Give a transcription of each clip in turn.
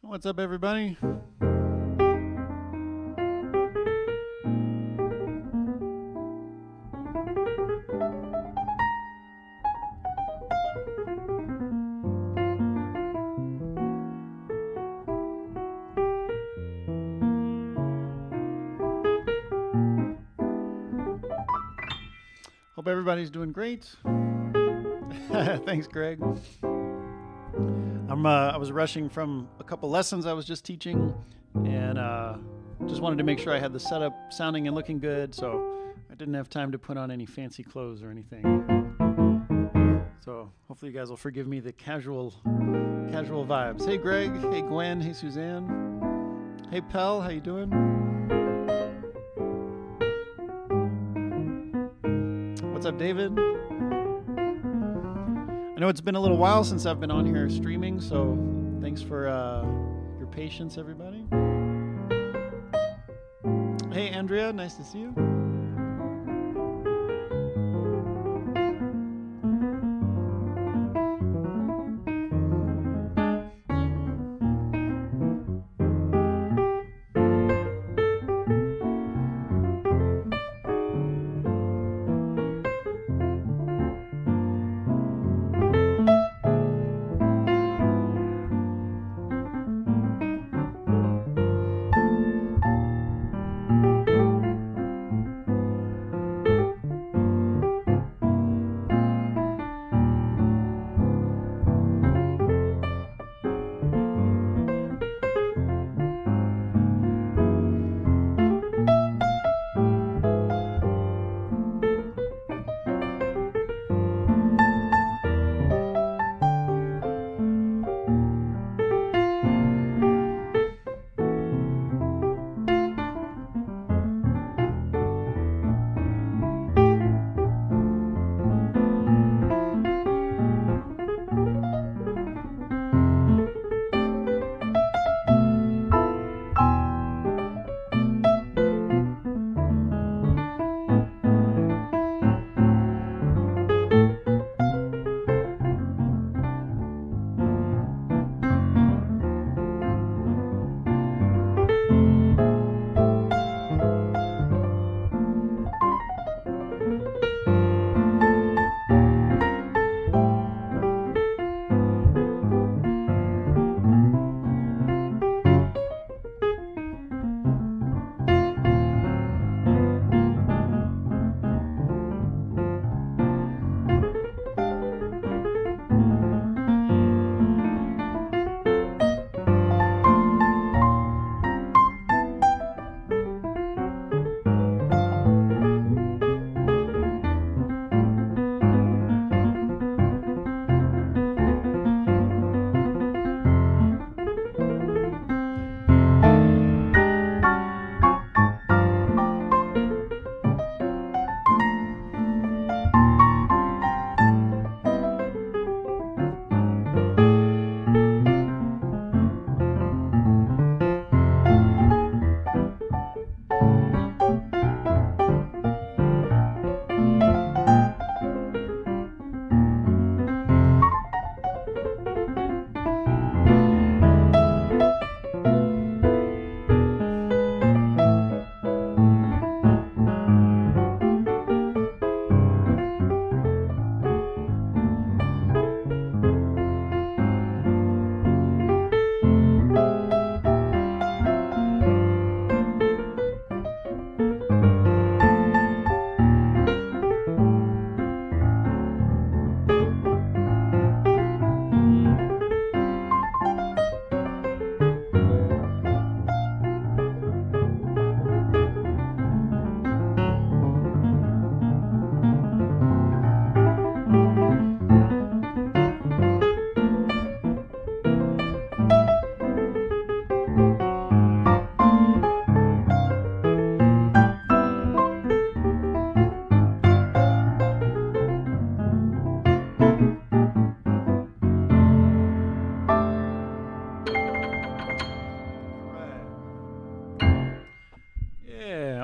What's up, everybody? Hope everybody's doing great. Thanks, Greg. I was rushing from a couple lessons I was just teaching, and just wanted to make sure I had the setup sounding and looking good, so I didn't have time to put on any fancy clothes or anything. So hopefully you guys will forgive me the casual vibes. Hey, Greg. Hey, Gwen. Hey, Suzanne. Hey, Pell. How you doing? What's up, David? I know it's been a little while since I've been on here streaming, so thanks for your patience, everybody. Hey, Andrea, nice to see you.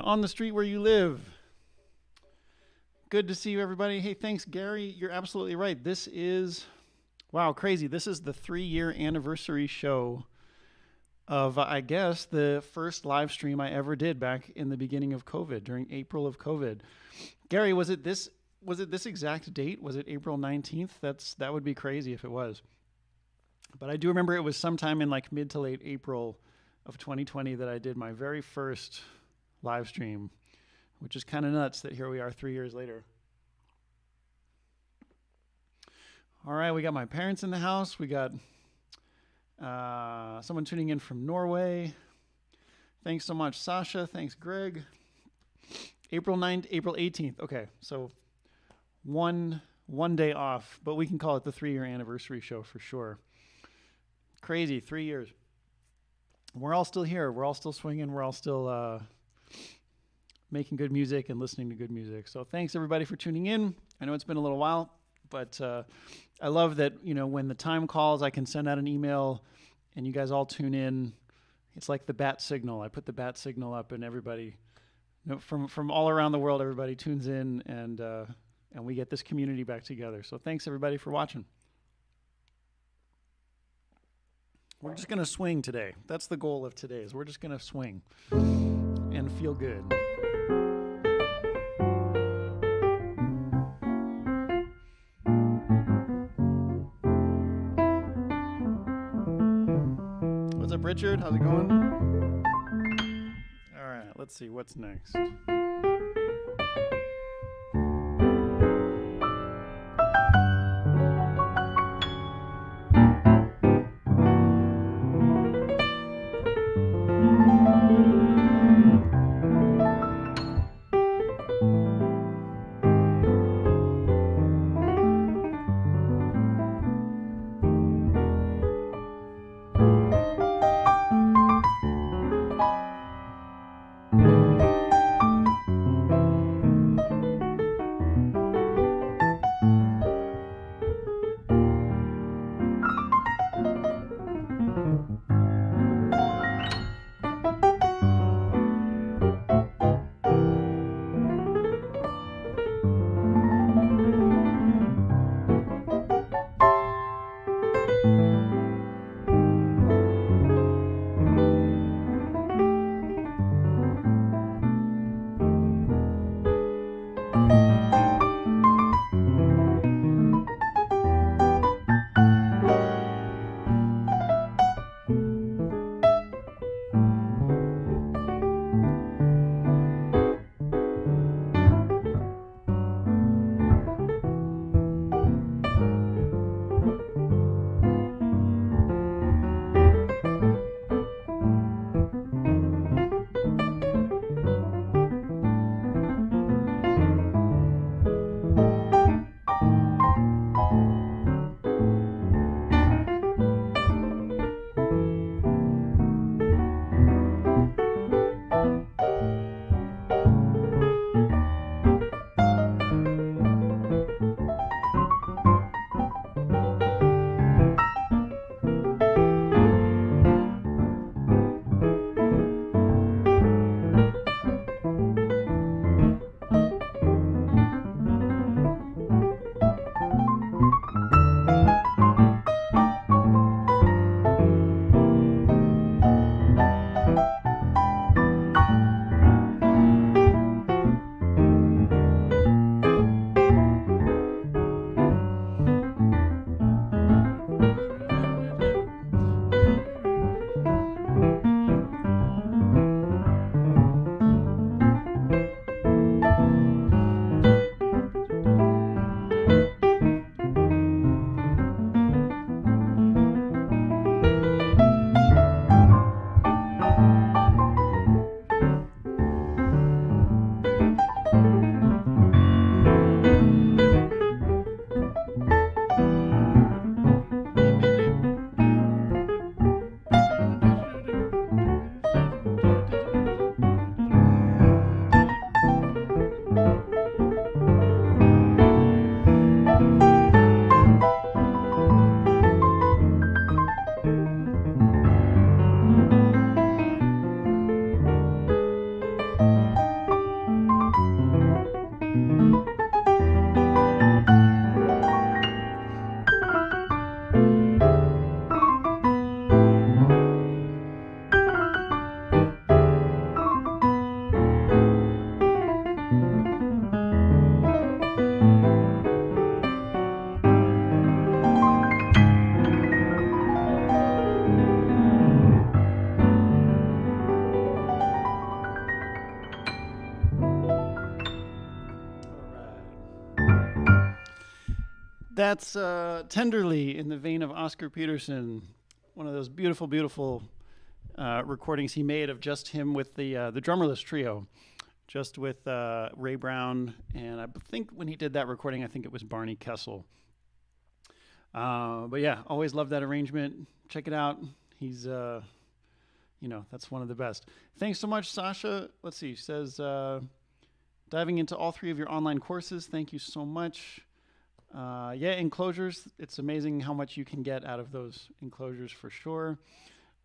On the street where you live. Good to see you, everybody. Hey, thanks, Gary. You're absolutely right. This is, wow, crazy. This is the 3-year anniversary show of, I guess, the first live stream I ever did back in the beginning of COVID, during April of COVID. Gary, was it this exact date? Was it April 19th? That would be crazy if it was. But I do remember it was sometime in like mid to late April of 2020 that I did my very first live stream, which is kind of nuts that here we are 3 years later. All right, we got my parents in the house. We got someone tuning in from Norway. Thanks so much, Sasha. Thanks, Greg. April 9th, April 18th. Okay, so one day off, but we can call it the 3-year anniversary show for sure. Crazy, 3 years. We're all still here. We're all still swinging. We're all still making good music and listening to good music. So thanks everybody for tuning in. I know it's been a little while, but I love that, when the time calls, I can send out an email and you guys all tune in. It's like the bat signal. I put the bat signal up and everybody from all around the world, everybody tunes in and we get this community back together. So thanks everybody for watching. We're just going to swing today. That's the goal of today, is we're just going to swing and feel good. What's up, Richard? How's it going? All right, let's see what's next. That's tenderly in the vein of Oscar Peterson, one of those beautiful, beautiful recordings he made of just him with the drummerless trio, just with Ray Brown, and I think when he did that recording, I think it was Barney Kessel. But yeah, always love that arrangement. Check it out. He's, that's one of the best. Thanks so much, Sasha. Let's see. She says, diving into all 3 of your online courses. Thank you so much. Enclosures. It's amazing how much you can get out of those enclosures for sure.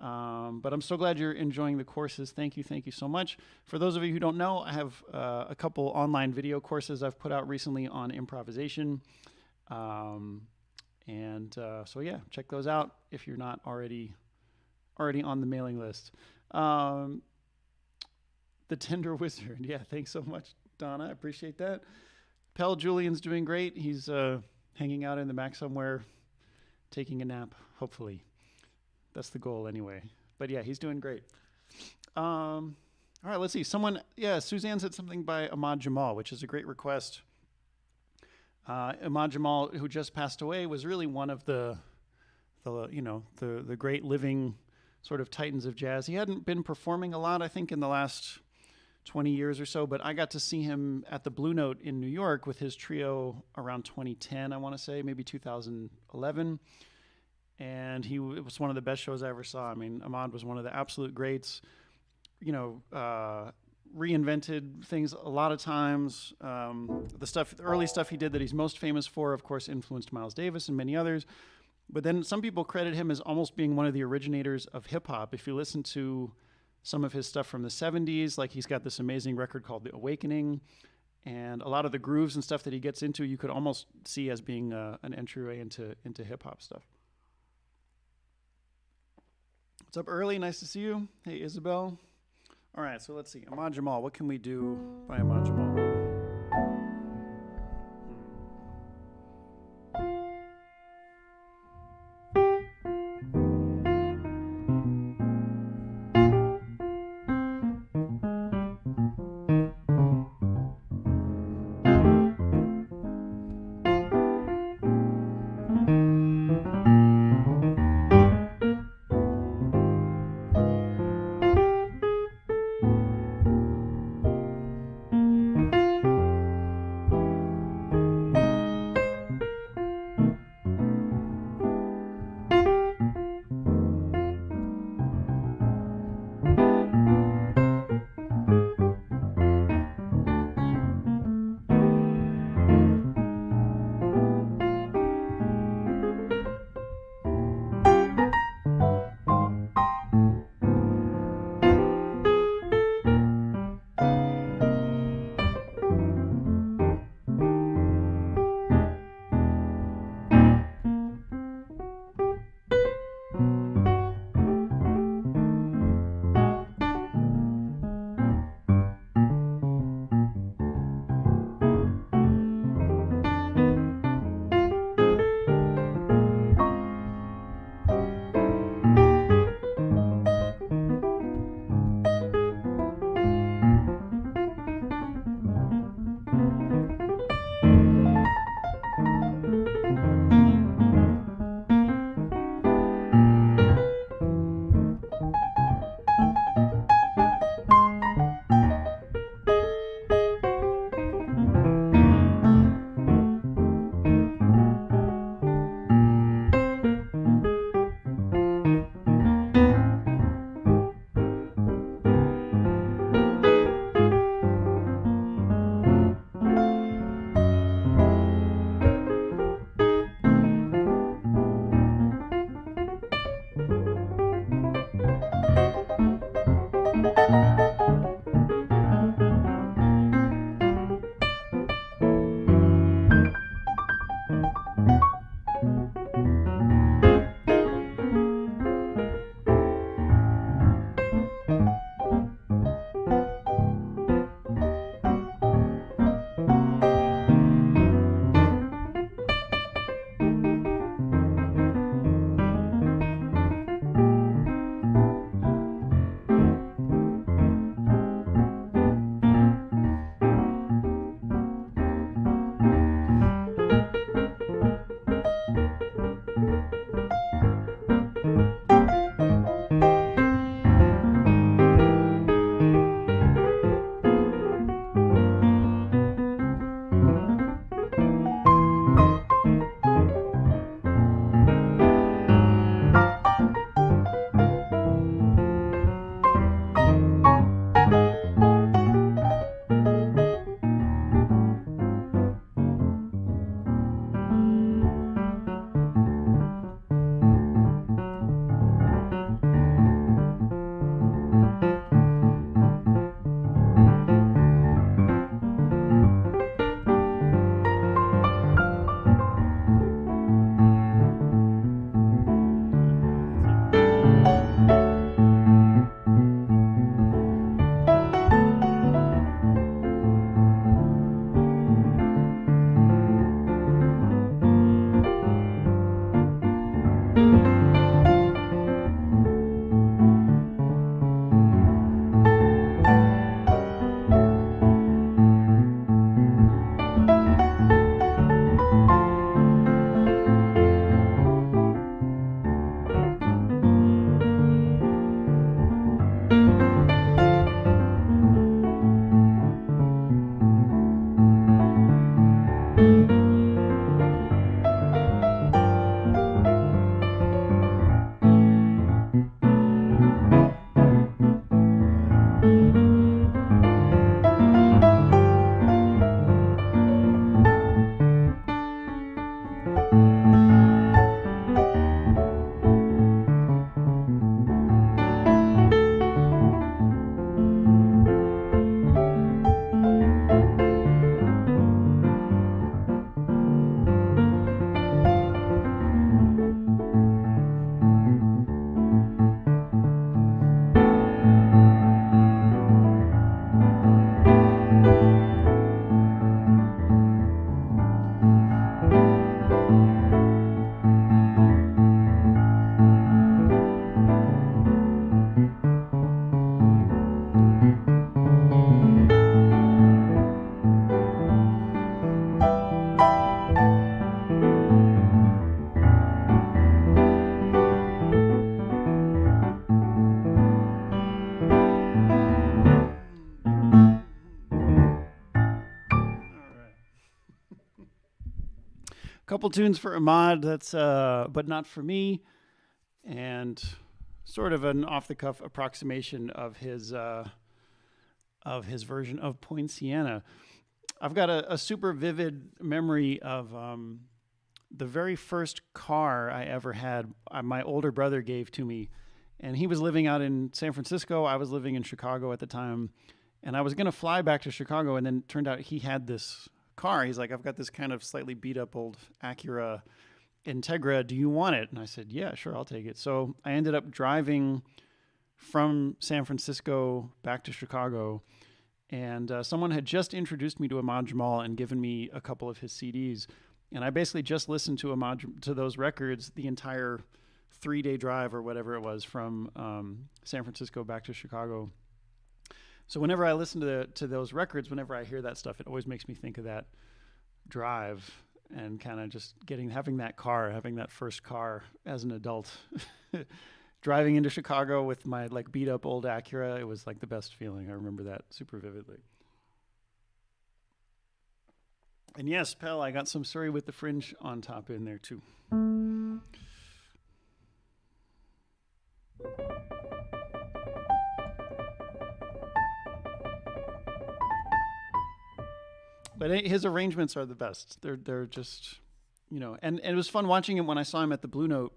But I'm so glad you're enjoying the courses. Thank you so much. For those of you who don't know, I have a couple online video courses I've put out recently on improvisation. Check those out if you're not already on the mailing list. The Tender Wizard. Yeah, thanks so much, Donna. I appreciate that. Pell Julian's doing great. He's hanging out in the back somewhere, taking a nap, hopefully. That's the goal anyway. But yeah, he's doing great. All right, let's see. Suzanne said something by Ahmad Jamal, which is a great request. Ahmad Jamal, who just passed away, was really one of the great living sort of titans of jazz. He hadn't been performing a lot, I think, in the last 20 years or so, but I got to see him at the Blue Note in New York with his trio around 2010, I want to say, maybe 2011. And it was one of the best shows I ever saw. I mean, Ahmad was one of the absolute greats, reinvented things a lot of times. The early stuff he did that he's most famous for, of course, influenced Miles Davis and many others. But then some people credit him as almost being one of the originators of hip hop. If you listen to some of his stuff from the 70s, like he's got this amazing record called The Awakening, and a lot of the grooves and stuff that he gets into, you could almost see as being an entryway into hip hop stuff. What's up, Early? Nice to see you. Hey, Isabel. All right, so let's see. Ahmad Jamal. What can we do by Ahmad Jamal? Couple tunes for Ahmad, that's but not for me, and sort of an off-the-cuff approximation of his version of Poinciana. I've got a super vivid memory of the very first car I ever had. My older brother gave to me, and he was living out in San Francisco. I was living in Chicago at the time, and I was going to fly back to Chicago, and then turned out he had this car. He's like, I've got this kind of slightly beat up old Acura Integra. Do you want it? And I said, yeah, sure, I'll take it. So I ended up driving from San Francisco back to Chicago, and someone had just introduced me to Ahmad Jamal and given me a couple of his CDs. And I basically just listened to to those records the entire 3-day drive or whatever it was from San Francisco back to Chicago. So whenever I listen to those records, whenever I hear that stuff, it always makes me think of that drive and kind of just having that first car as an adult, driving into Chicago with my like beat up old Acura. It was like the best feeling. I remember that super vividly. And yes, Pell, I got some Surrey with the Fringe on top in there too. But his arrangements are the best. They're just, and it was fun watching him when I saw him at the Blue Note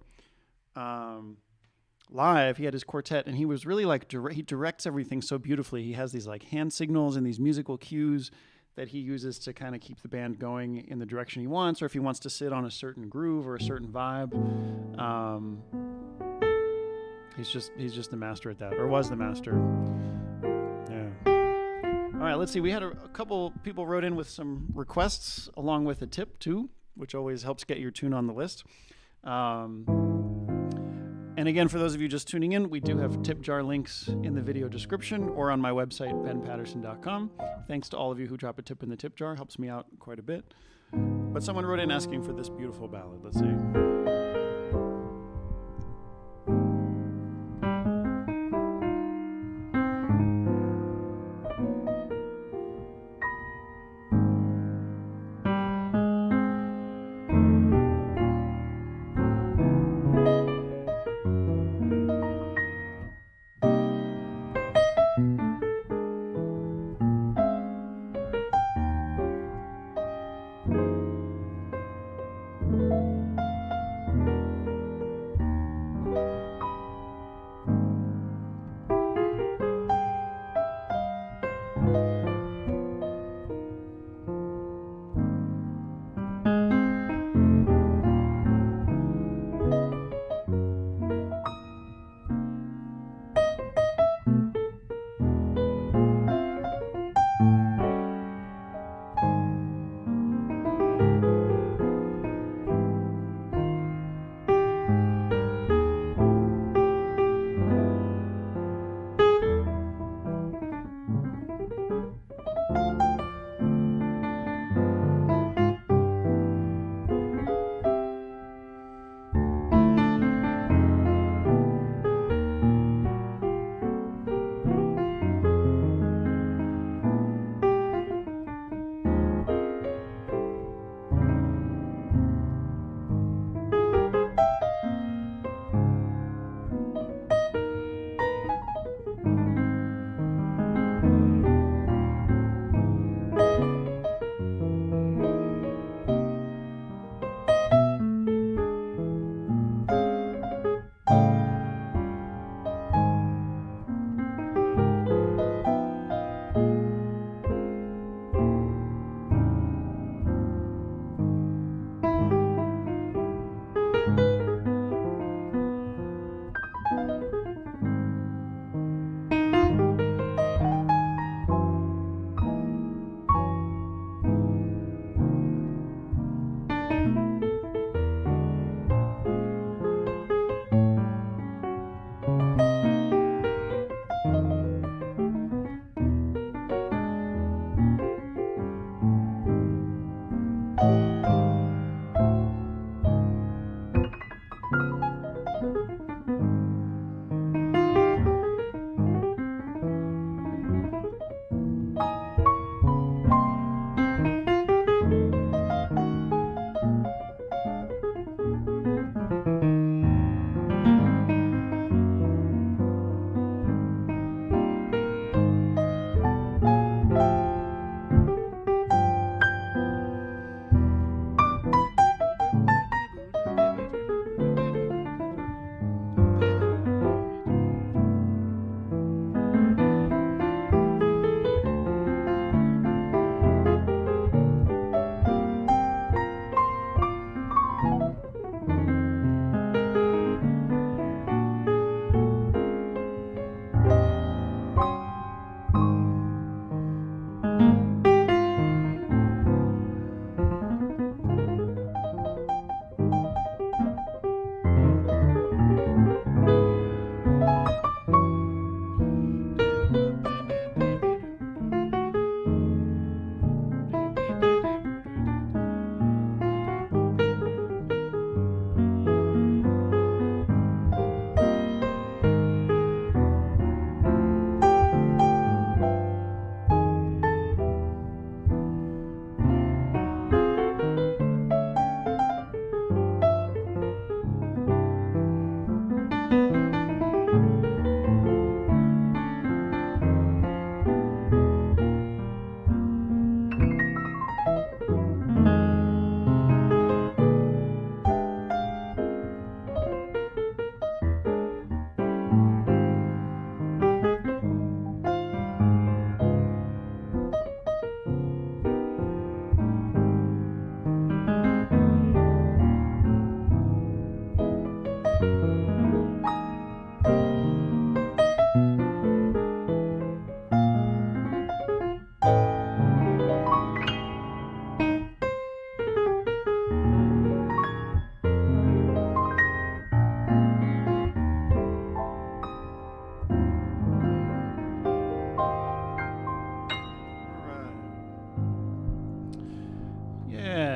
live. He had his quartet, and he was really like, he directs everything so beautifully. He has these like hand signals and these musical cues that he uses to kind of keep the band going in the direction he wants, or if he wants to sit on a certain groove or a certain vibe. He's just the master at that, or was the master. Yeah. All right, let's see. We had a couple people wrote in with some requests along with a tip too, which always helps get your tune on the list. And again, for those of you just tuning in, we do have tip jar links in the video description or on my website, ben.paterson.com. Thanks to all of you who drop a tip in the tip jar. Helps me out quite a bit. But someone wrote in asking for this beautiful ballad. Let's see.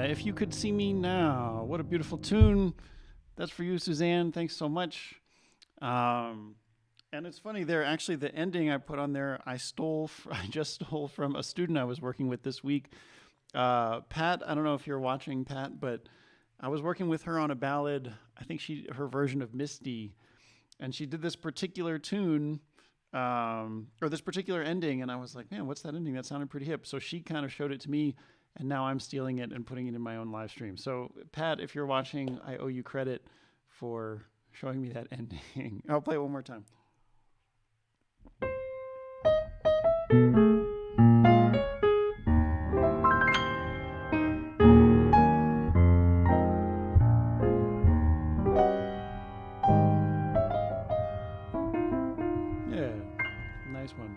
If You Could See Me Now. What a beautiful tune. That's for you, Suzanne. Thanks so much. And it's funny there, actually, the ending I put on there, I just stole from a student I was working with this week. Pat, I don't know if you're watching, Pat, but I was working with her on a ballad. I think her version of Misty. And she did this particular tune, or this particular ending. And I was like, man, what's that ending? That sounded pretty hip. So she kind of showed it to me. And now I'm stealing it and putting it in my own live stream. So, Pat, if you're watching, I owe you credit for showing me that ending. I'll play it one more time. Yeah, nice one.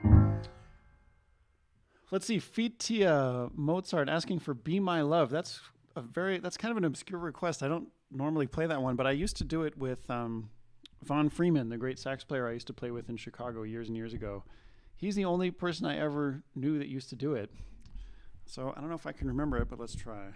Let's see, Fitia Mozart asking for Be My Love. That's kind of an obscure request. I don't normally play that one, but I used to do it with Von Freeman, the great sax player I used to play with in Chicago years and years ago. He's the only person I ever knew that used to do it. So I don't know if I can remember it, but let's try.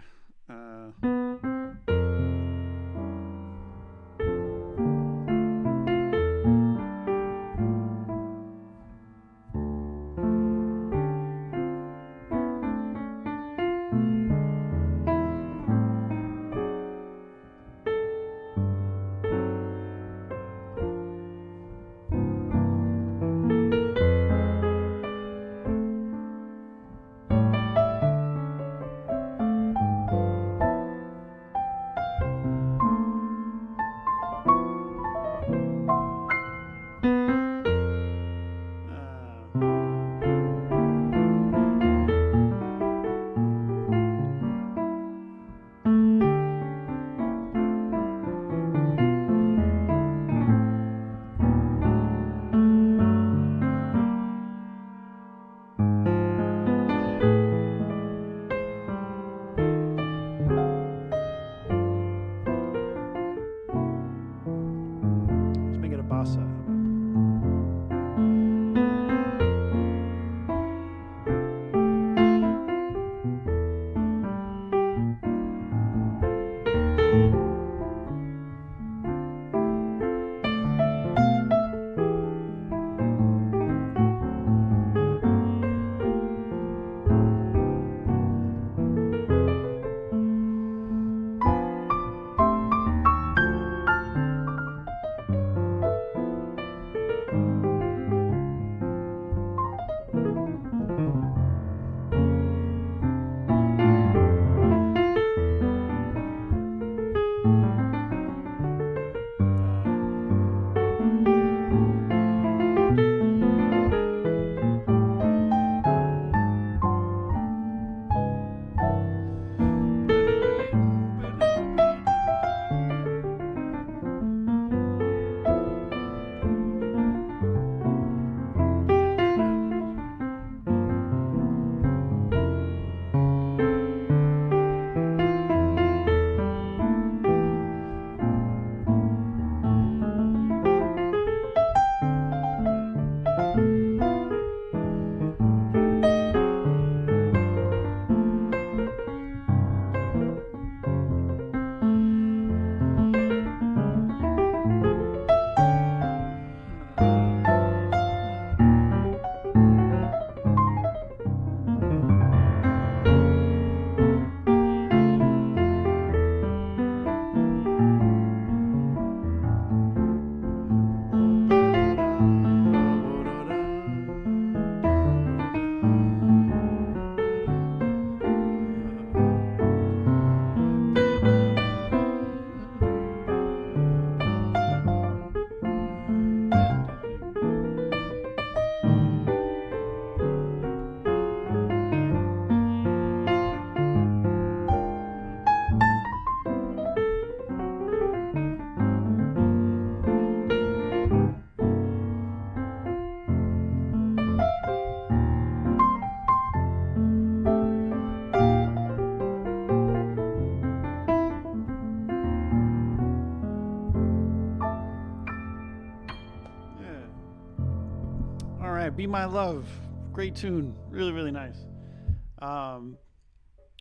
Be My Love. Great tune. Really, really nice.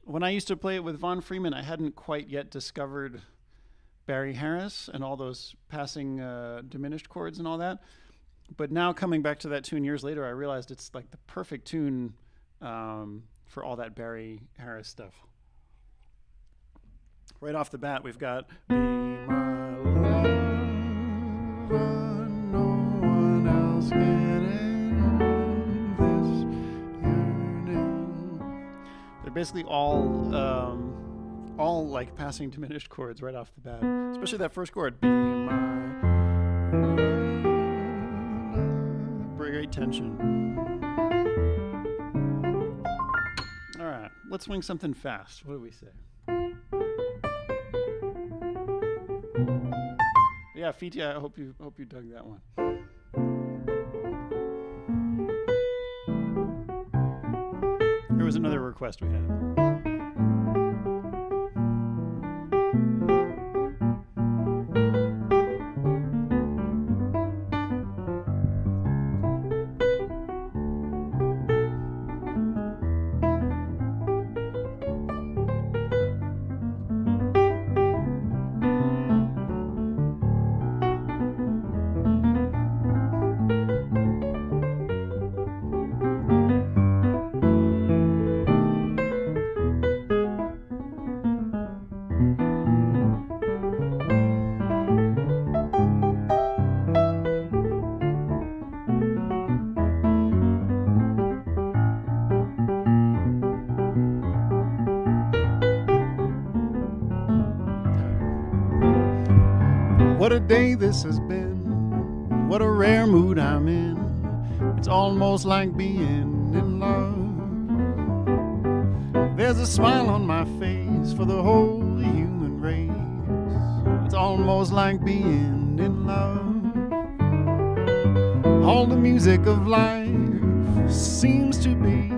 When I used to play it with Von Freeman, I hadn't quite yet discovered Barry Harris and all those passing diminished chords and all that. But now coming back to that tune years later, I realized it's like the perfect tune for all that Barry Harris stuff. Right off the bat, we've got Be My Love, no one else can end this yearning. They're basically all like passing diminished chords right off the bat, especially that first chord. Be my love. Great tension. All right, let's swing something fast. What do we say? Yeah, Fiti, I hope you dug that one. Here was another request we had. What a day this has been, what a rare mood I'm in. It's almost like being in love. There's a smile on my face for the whole human race. It's almost like being in love. All the music of life seems to be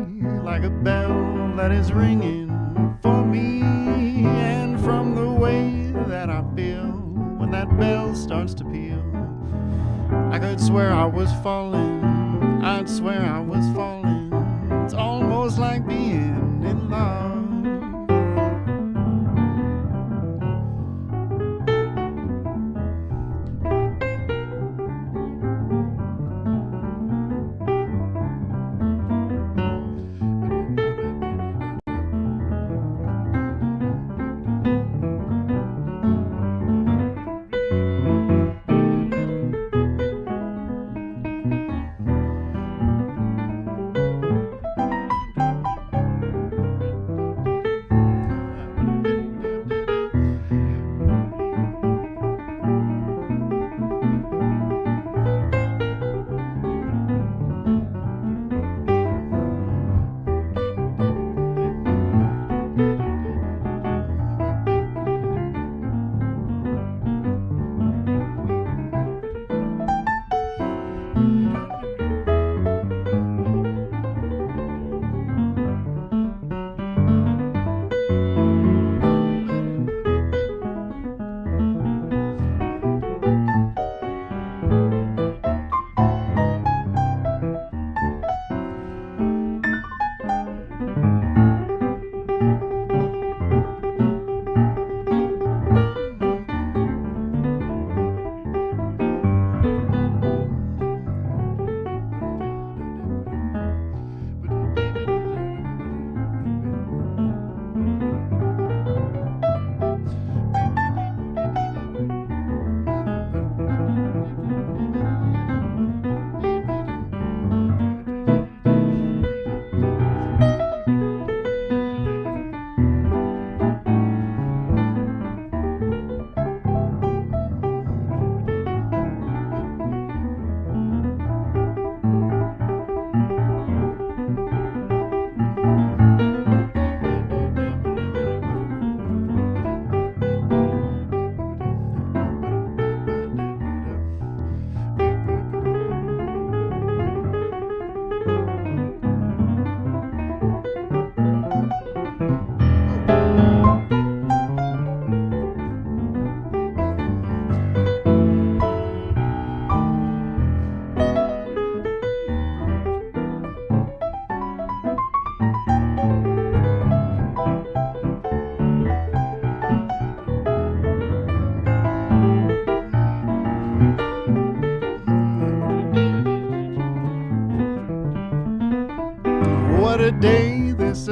like a bell that is ringing for me. And from the way that I feel when that bell starts to peal, I could swear I was falling, I'd swear I was falling. It's almost like being in love.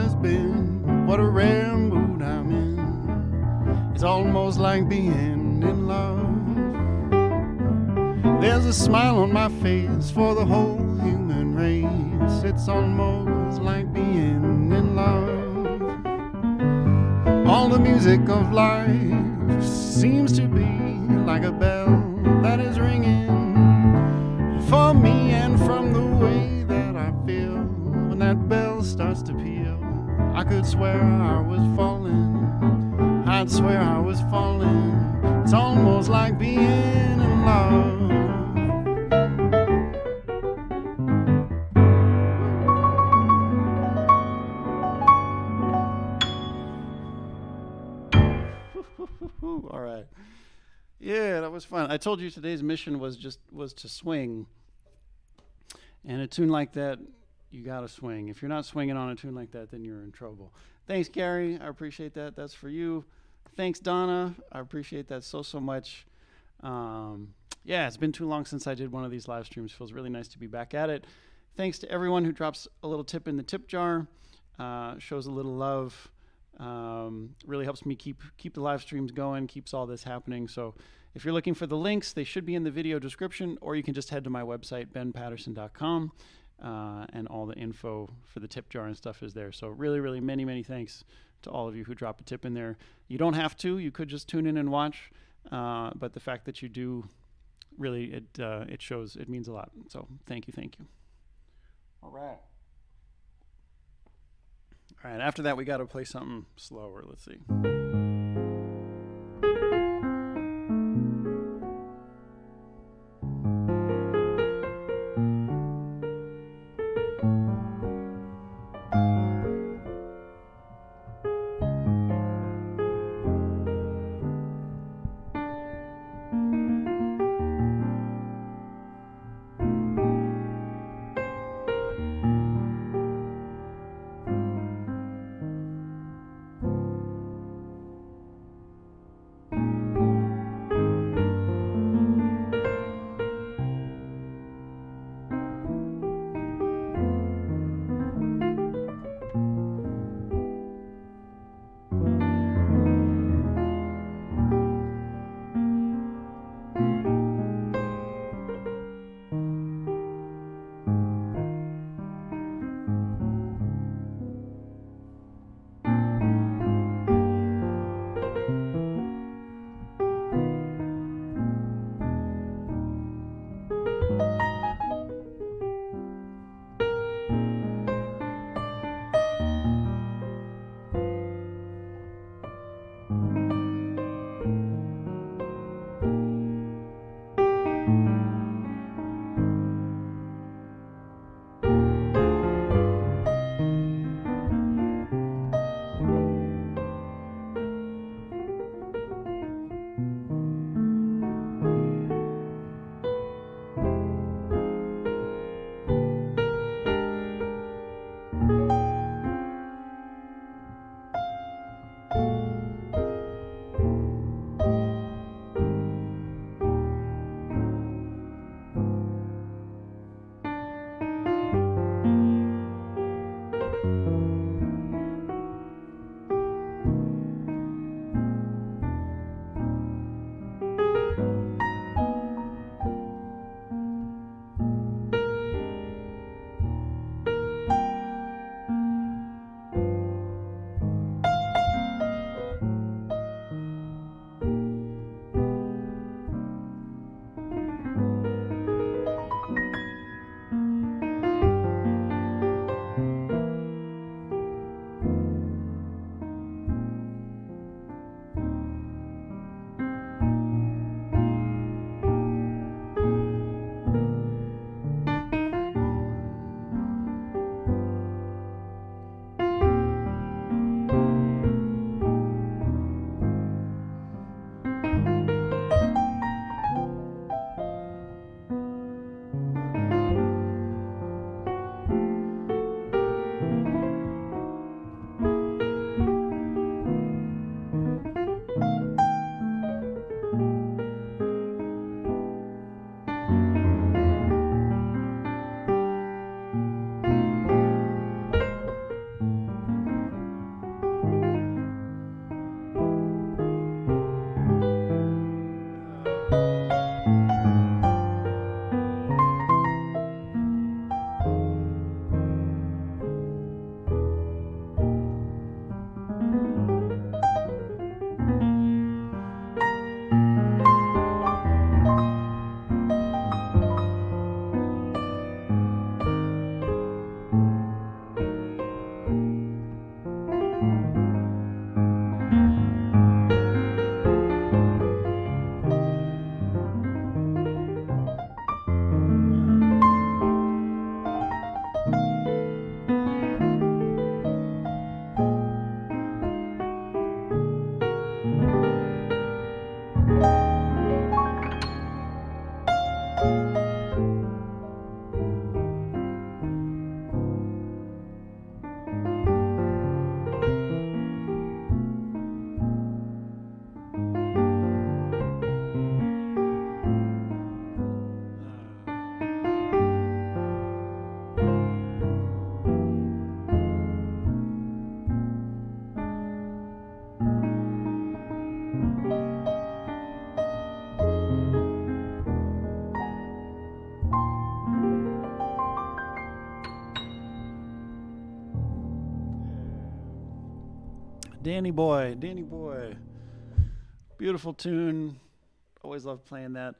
has been. What a rare mood I'm in. It's almost like being in love. There's a smile on my face for the whole human race. It's almost like being in love. All the music of life seems to be like a bell that is ringing for me, and from the way that I feel when that bell starts to peal, I could swear I was falling. I'd swear I was falling. It's almost like being in love. All right. Yeah, that was fun. I told you today's mission was to swing. And a tune like that, you got to swing. If you're not swinging on a tune like that, then you're in trouble. Thanks, Gary. I appreciate that. That's for you. Thanks, Donna. I appreciate that so much. Yeah, it's been too long since I did one of these live streams. Feels really nice to be back at it. Thanks to everyone who drops a little tip in the tip jar. Shows a little love. Really helps me keep the live streams going, keeps all this happening. So if you're looking for the links, they should be in the video description, or you can just head to my website, ben.paterson.com, and all the info for the tip jar and stuff is there. So really, many thanks to all of you who drop a tip in there. You don't have to. You could just tune in and watch, but the fact that you do, really, it shows. It means a lot. So thank you. All right. All right, after that, we got to play something slower. Let's see. Danny Boy, Danny Boy. Beautiful tune. Always love playing that.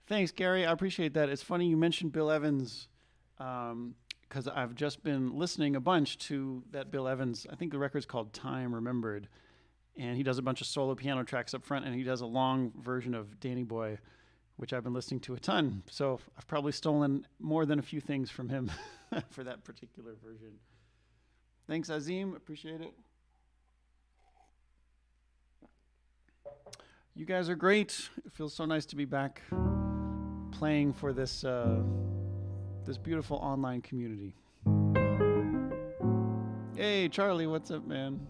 Thanks, Gary. I appreciate that. It's funny you mentioned Bill Evans because I've just been listening a bunch to that Bill Evans. I think the record's called Time Remembered. And he does a bunch of solo piano tracks up front, and he does a long version of Danny Boy, which I've been listening to a ton. So I've probably stolen more than a few things from him for that particular version. Thanks, Azim. Appreciate it. You guys are great. It feels so nice to be back playing for this this beautiful online community. Hey, Charlie, what's up, man?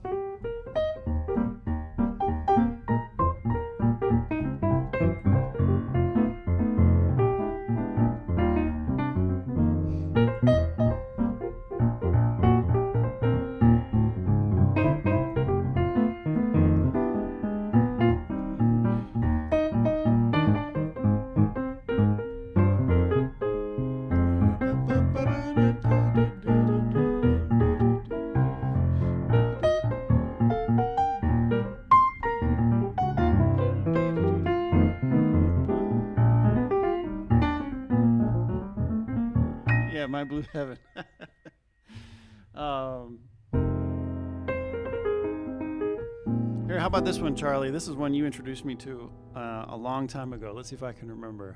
My Blue Heaven. Here, how about this one, Charlie? This is one you introduced me to a long time ago. Let's see if I can remember.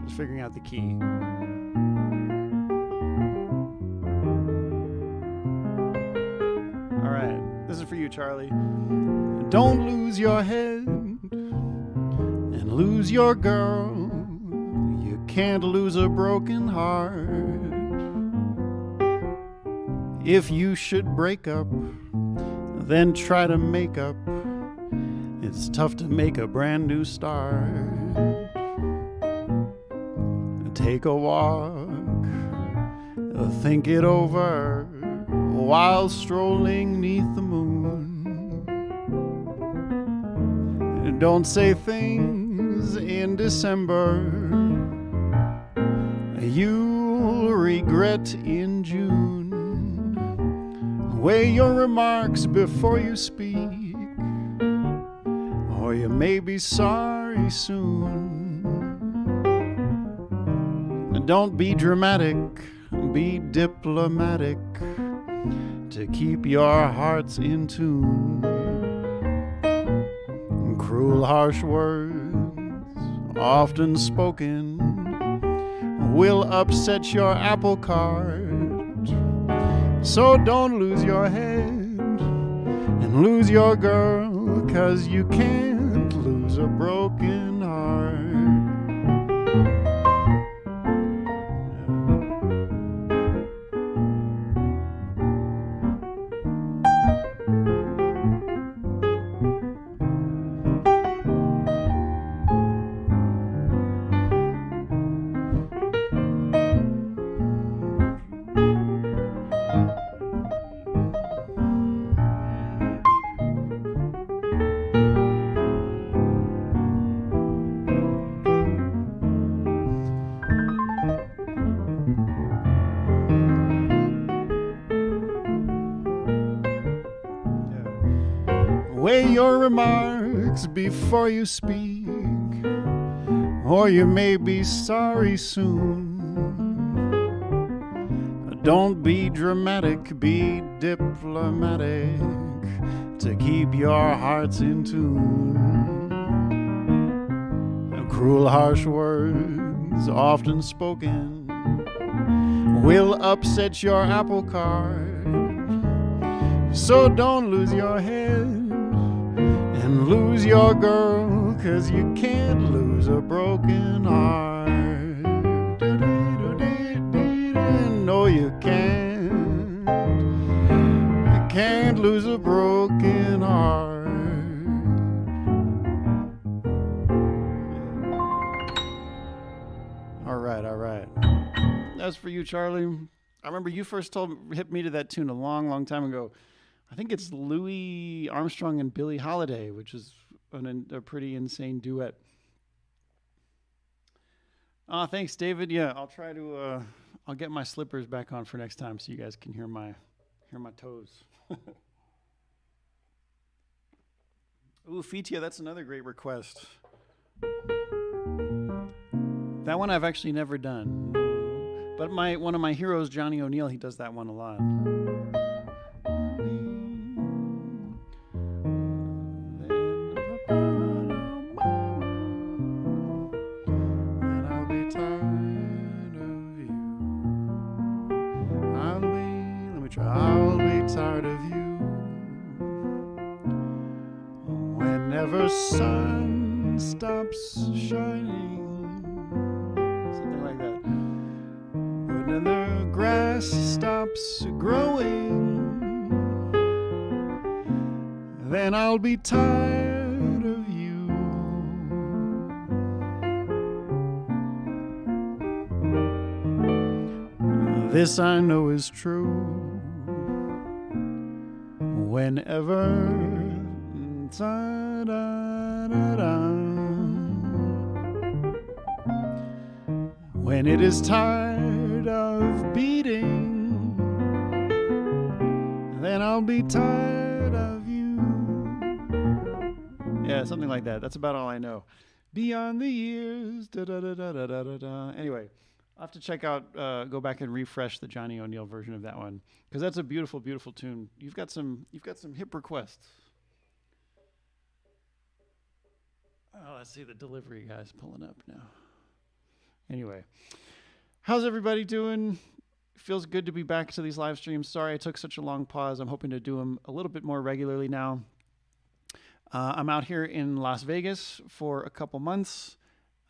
Just figuring out the key. All right, this is for you, Charlie. Don't lose your head and lose your girl. You can't lose a broken heart. If you should break up, then try to make up. It's tough to make a brand new start. Take a walk, think it over while strolling 'neath the moon. Don't say things in December you'll regret in June. Weigh your remarks before you speak, or you may be sorry soon. Don't be dramatic, be diplomatic to keep your hearts in tune. Cruel, harsh words, often spoken, will upset your apple cart. So don't lose your head and lose your girl, 'cause you can't lose a broken heart. Weigh your remarks before you speak, or you may be sorry soon. Don't be dramatic, be diplomatic to keep your hearts in tune. Cruel, harsh words, often spoken, will upset your apple cart. So don't lose your head and lose your girl, 'cause you can't lose a broken heart. No, you can't. You can't lose a broken heart. All right. That's for you, Charlie. I remember you first hit me to that tune a long, long time ago. I think it's Louis Armstrong and Billie Holiday, which is a pretty insane duet. Oh, thanks, David. Yeah, I'll try to. I'll get my slippers back on for next time, so you guys can hear my toes. Ooh, Fitia, that's another great request. That one I've actually never done, but one of my heroes, Johnny O'Neill, he does that one a lot. I'll be tired of you whenever sun stops shining, something like that. When the grass stops growing, then I'll be tired of you. This I know is true. Whenever when it is tired of beating, then I'll be tired of you. Yeah, something like that. That's about all I know. Beyond the years. Anyway, I'll have to check out, go back and refresh the Johnny O'Neill version of that one, because that's a beautiful, beautiful tune. You've got some hip requests. Oh, let's see, the delivery guy's pulling up now. Anyway, how's everybody doing? Feels good to be back to these live streams. Sorry I took such a long pause. I'm hoping to do them a little bit more regularly now. I'm out here in Las Vegas for a couple months.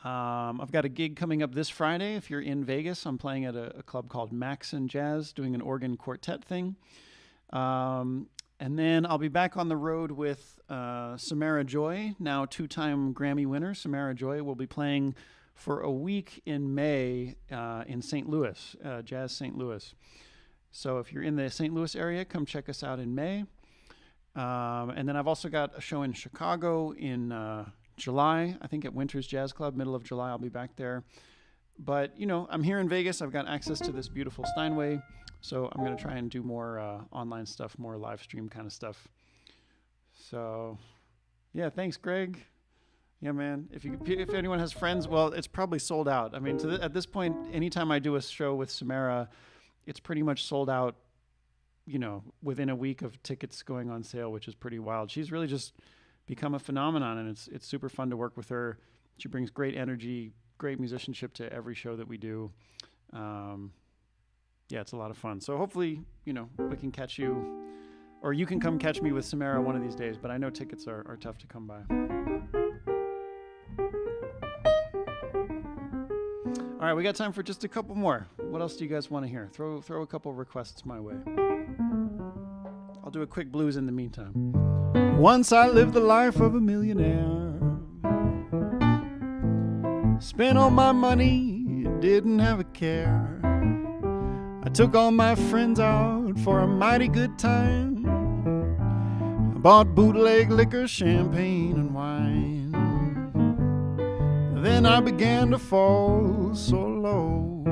I've got a gig coming up this Friday. If you're in Vegas, I'm playing at a club called Max and Jazz, doing an organ quartet thing. And then I'll be back on the road with Samara Joy, now two-time Grammy winner. Samara Joy will be playing for a week in May in St. Louis, Jazz St. Louis. So if you're in the St. Louis area, come check us out in May. And then I've also got a show in Chicago in July, I think at Winter's Jazz Club, middle of July. I'll be back there. But, you know, I'm here in Vegas. I've got access to this beautiful Steinway. So I'm going to try and do more online stuff, more live stream kind of stuff. So, yeah, thanks, Greg. Yeah, man. If anyone has friends, well, it's probably sold out. I mean, at this point, anytime I do a show with Samara, it's pretty much sold out, you know, within a week of tickets going on sale, which is pretty wild. She's really just become a phenomenon, and it's super fun to work with her. She brings great energy, great musicianship to every show that we do. Yeah, it's a lot of fun. So hopefully, you know, we can catch you, or you can come catch me with Samara one of these days, but I know tickets are tough to come by. All right, we got time for just a couple more. What else do you guys want to hear? Throw a couple requests my way. I'll do a quick blues in the meantime. Once I lived the life of a millionaire. Spent all my money, didn't have a care. I took all my friends out for a mighty good time. I bought bootleg liquor, champagne, and wine. Then I began to fall so low.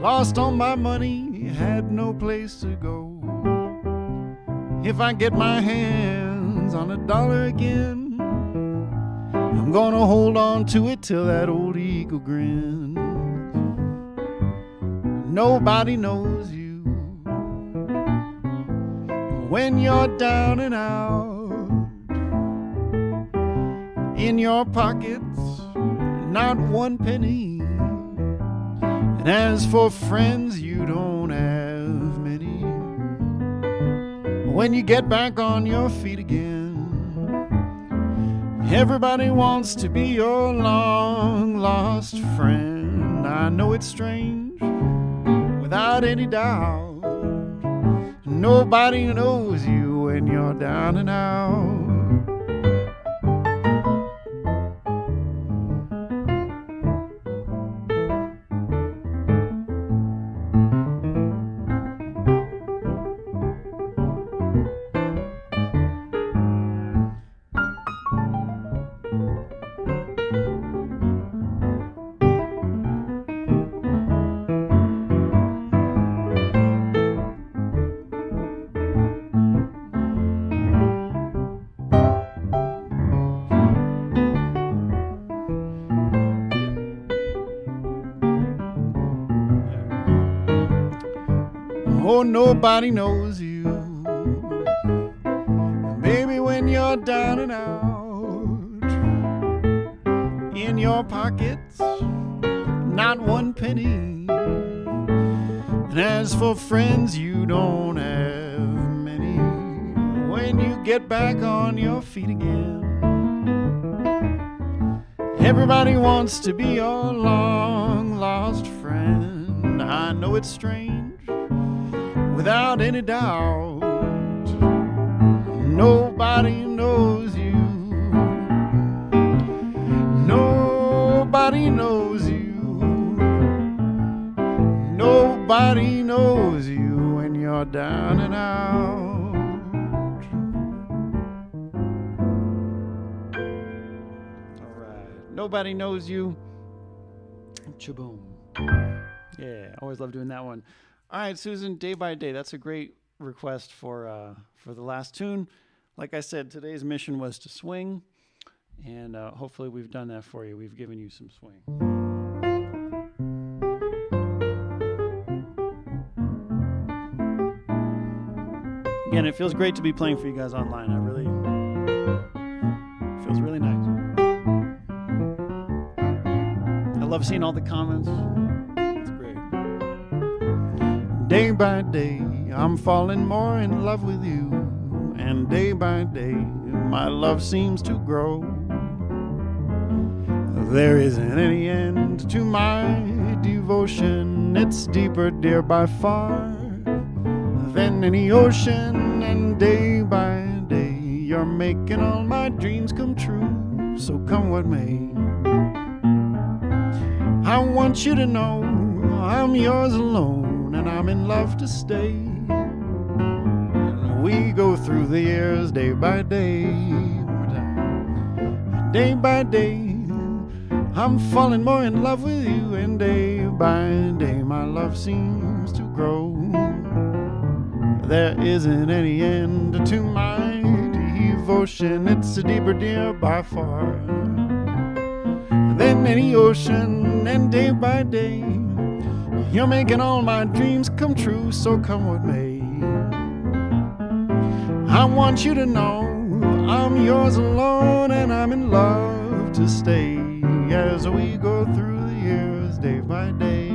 Lost all my money, had no place to go. If I get my hands on $1 again, I'm gonna hold on to it till that old eagle grins. Nobody knows you when you're down and out. In your pockets, not one penny. And as for friends, you don't have many. When you get back on your feet again, everybody wants to be your long-lost friend. I know it's strange, without any doubt. Nobody knows you when you're down and out. Oh, nobody knows you. Baby, when you're down and out, in your pockets, not one penny. And as for friends, you don't have many. When you get back on your feet again, everybody wants to be your long-lost friend. I know it's strange, without any doubt. Nobody knows you. Nobody knows you. Nobody knows you when you're down and out. All right. Nobody knows you. Chaboom. Yeah, always love doing that one. All right, Susan, Day by Day. That's a great request for the last tune. Like I said, today's mission was to swing, and hopefully we've done that for you. We've given you some swing. Again, it feels great to be playing for you guys online. It feels really nice. I love seeing all the comments. It's great. Day by day, I'm falling more in love with you. And day by day, my love seems to grow. There isn't any end to my devotion. It's deeper, dear, by far than any ocean. And day by day, you're making all my dreams come true. So come what may, I want you to know I'm yours alone, and I'm in love to stay. We go through the years day by day. Day by day, I'm falling more in love with you. And day by day, my love seems to grow. There isn't any end to my devotion. It's a deeper, dear, by far than any ocean. And day by day, you're making all my dreams come true. So come what may, I want you to know I'm yours alone, and I'm in love to stay as we go through the years day by day.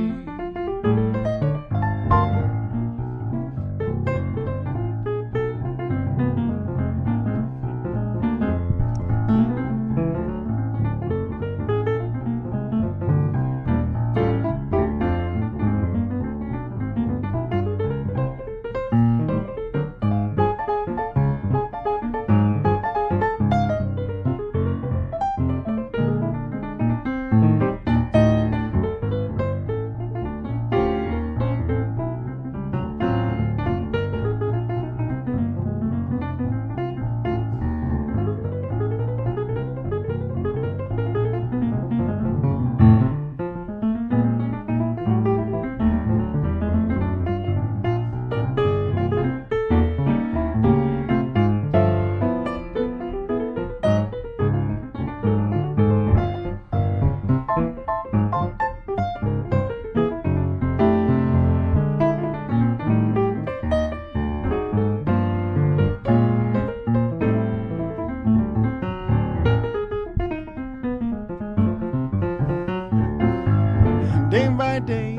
Day by day,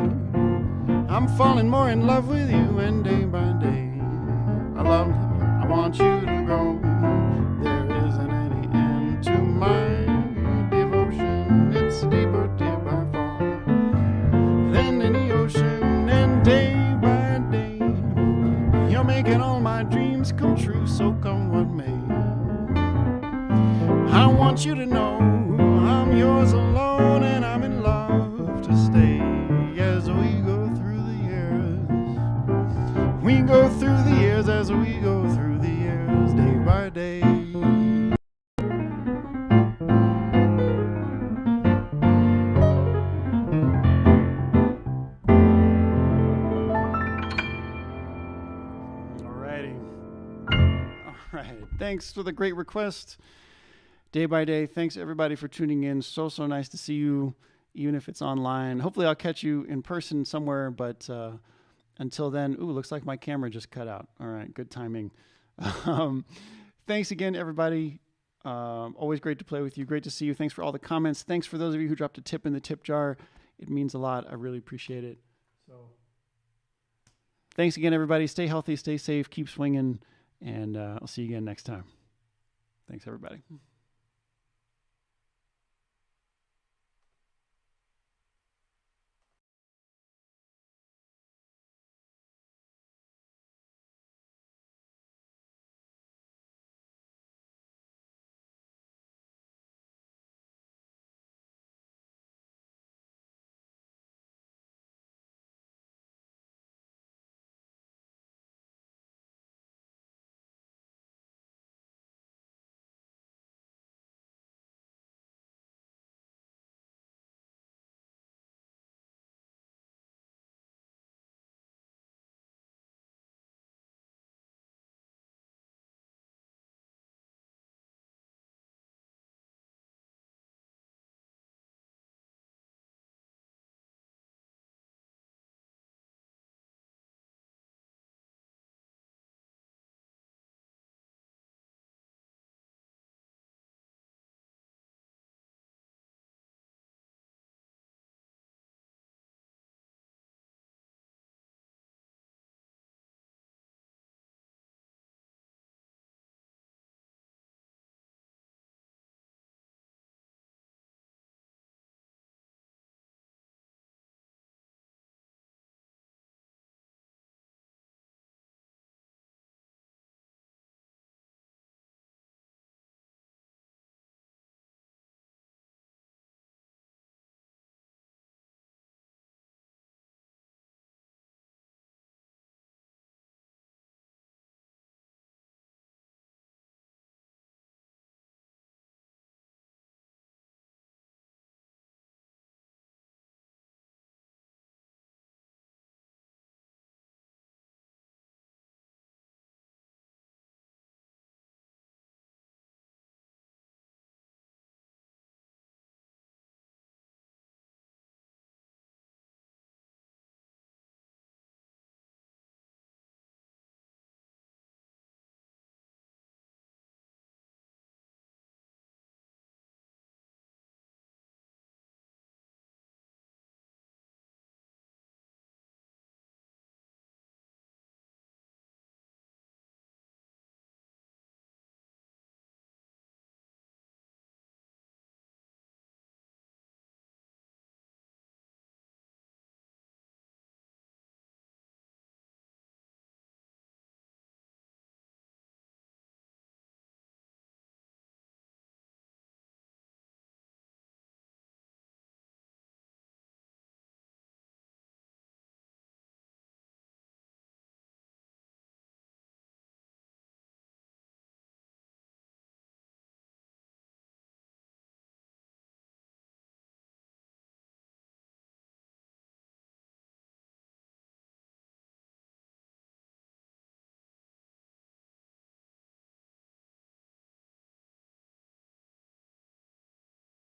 I'm falling more in love with you. And day by day, I want you to grow. There isn't any end to my devotion. It's deeper, dear, by far than any ocean. And day by day, you're making all my dreams come true. So come what may, I want you to know I'm yours alone, and I'm in love to stay as we go through the years. We go through the years as we go through the years day by day. Alrighty. All right. Thanks for the great request. Day by Day. Thanks everybody for tuning in. So nice to see you, even if it's online. Hopefully I'll catch you in person somewhere, but until then, looks like my camera just cut out. All right, good timing. Thanks again, everybody. Always great to play with you. Great to see you. Thanks for all the comments. Thanks for those of you who dropped a tip in the tip jar. It means a lot. I really appreciate it. So thanks again, everybody. Stay healthy, stay safe, keep swinging, and I'll see you again next time. Thanks, everybody.